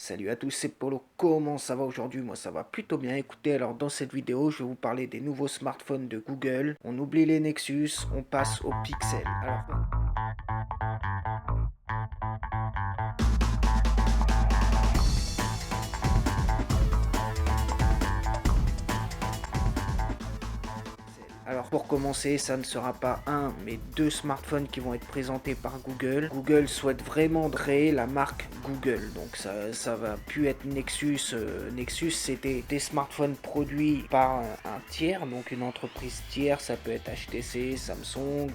Salut à tous, c'est Polo. Comment ça va aujourd'hui? Moi ça va plutôt bien. Écoutez, alors dans cette vidéo, je vais vous parler des nouveaux smartphones de Google. On oublie les Nexus, on passe aux Pixel. Alors pour commencer, ça ne sera pas un, mais deux smartphones qui vont être présentés par Google. Google souhaite vraiment créer la marque Google, donc ça va plus être Nexus. Nexus, c'était des smartphones produits par un tiers, donc une entreprise tiers, ça peut être HTC, Samsung,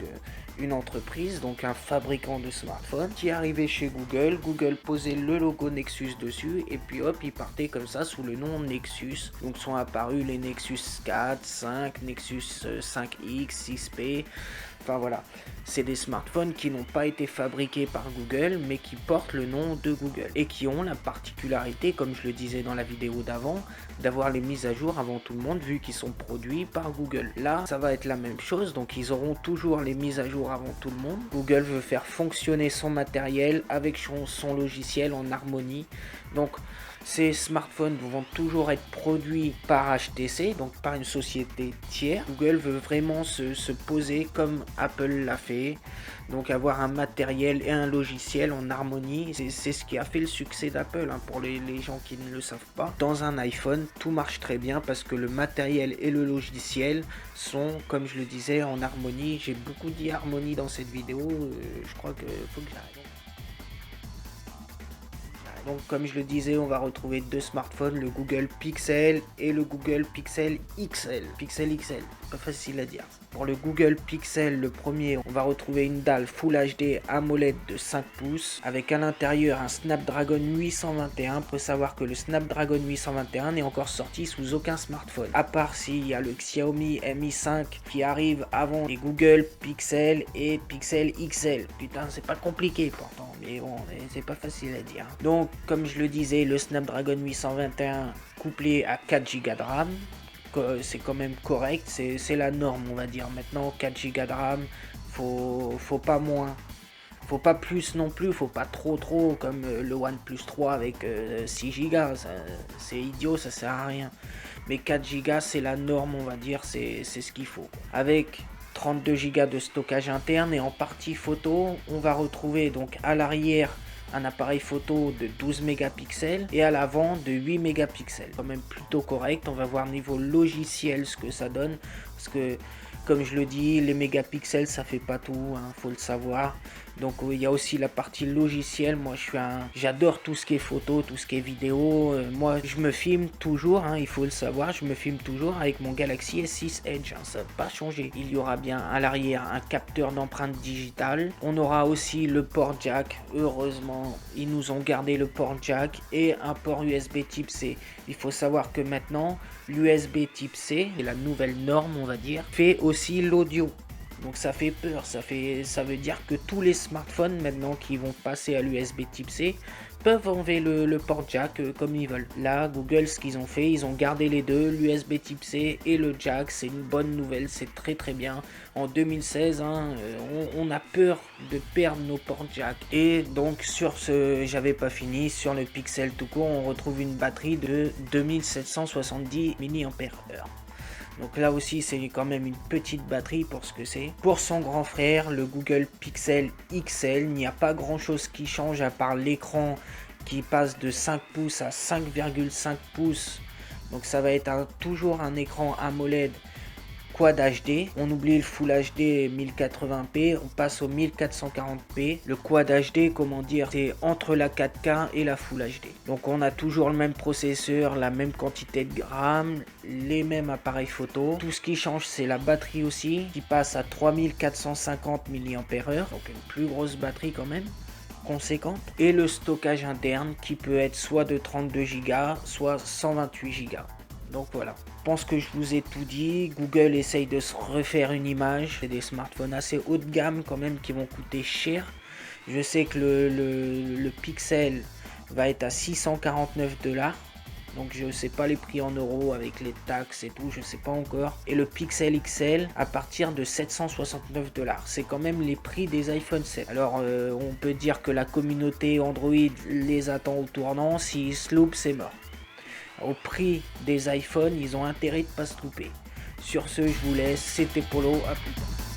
une entreprise, donc un fabricant de smartphones, qui arrivait chez Google. Google posait le logo Nexus dessus, et puis hop, il partait comme ça sous le nom Nexus. Donc sont apparus les Nexus 4, 5, Nexus 5X, 6P, enfin voilà. C'est des smartphones qui n'ont pas été fabriqués par Google, mais qui portent le nom de Google. Et qui ont la particularité, comme je le disais dans la vidéo d'avant, d'avoir les mises à jour avant tout le monde, vu qu'ils sont produits par Google. Là, ça va être la même chose, donc ils auront toujours les mises à jour avant tout le monde. Google veut faire fonctionner son matériel avec son logiciel en harmonie. Donc, ces smartphones vont toujours être produits par HTC, donc par une société tiers. Google veut vraiment se poser comme Apple l'a fait, donc avoir un matériel et un logiciel en harmonie. C'est ce qui a fait le succès d'Apple, hein, pour les gens qui ne le savent pas. Dans un iPhone, tout marche très bien parce que le matériel et le logiciel sont, comme je le disais, en harmonie. J'ai beaucoup dit harmonie dans cette vidéo, je crois qu'il faut que j'arrête. Donc comme je le disais, on va retrouver deux smartphones, le Google Pixel et le Google Pixel XL. Pixel XL, pas facile à dire. Pour le Google Pixel, le premier, on va retrouver une dalle Full HD AMOLED de 5 pouces avec à l'intérieur un Snapdragon 821. Il faut savoir que le Snapdragon 821 n'est encore sorti sous aucun smartphone, à part s'il y a le Xiaomi Mi 5 qui arrive avant les Google Pixel et Pixel XL. Putain, c'est pas compliqué pourtant, mais bon, c'est pas facile à dire. Donc, comme je le disais, le Snapdragon 821 couplé à 4 Go de RAM, c'est quand même correct, c'est la norme, on va dire. Maintenant, 4 Go de RAM, faut pas moins, faut pas plus non plus, faut pas trop comme le OnePlus 3 avec 6 Go, c'est idiot, ça sert à rien. Mais 4 Go c'est la norme, on va dire, c'est ce qu'il faut. Avec 32 Go de stockage interne et en partie photo, on va retrouver donc à l'arrière un appareil photo de 12 mégapixels et à l'avant de 8 mégapixels. Quand même plutôt correct. On va voir niveau logiciel ce que ça donne, parce que comme je le dis, les mégapixels ça fait pas tout, hein, faut le savoir. Donc il y a aussi la partie logicielle. Moi j'adore tout ce qui est photo, tout ce qui est vidéo. Moi je me filme toujours, hein, il faut le savoir, je me filme toujours avec mon Galaxy S6 Edge, hein, ça n'a pas changé. Il y aura bien à l'arrière un capteur d'empreinte digitale. On aura aussi le port jack, heureusement ils nous ont gardé le port jack et un port USB type C. Il faut savoir que maintenant l'USB type C, et la nouvelle norme on va dire, fait aussi l'audio. Donc ça fait peur, ça veut dire que tous les smartphones maintenant qui vont passer à l'USB type C peuvent enlever le port jack comme ils veulent. Là, Google, ce qu'ils ont fait, ils ont gardé les deux, l'USB type C et le jack. C'est une bonne nouvelle, c'est très bien. En 2016, hein, on a peur de perdre nos ports jack. Et donc sur ce, j'avais pas fini, sur le Pixel tout court, on retrouve une batterie de 2770 mAh. Donc là aussi c'est quand même une petite batterie pour ce que c'est. Pour son grand frère, le Google Pixel XL, il n'y a pas grand chose qui change à part l'écran qui passe de 5 pouces à 5,5 pouces. Donc ça va être toujours un écran AMOLED Quad HD, on oublie le Full HD 1080p, on passe au 1440p. Le Quad HD, comment dire, c'est entre la 4K et la Full HD. Donc on a toujours le même processeur, la même quantité de RAM, les mêmes appareils photo. Tout ce qui change, c'est la batterie aussi, qui passe à 3450 mAh, donc une plus grosse batterie quand même, conséquente. Et le stockage interne qui peut être soit de 32 Go, soit 128 Go. Donc voilà, je pense que je vous ai tout dit. Google essaye de se refaire une image. C'est des smartphones assez haut de gamme quand même qui vont coûter cher. Je sais que le Pixel va être à 649 $. Donc je sais pas les prix en euros avec les taxes et tout, je sais pas encore. Et le Pixel XL à partir de 769$. C'est quand même les prix des iPhone 7. Alors on peut dire que la communauté Android les attend au tournant. S'ils se loupent, c'est mort. Au prix des iPhones, ils ont intérêt de pas se louper. Sur ce, je vous laisse. C'était Polo. À plus tard.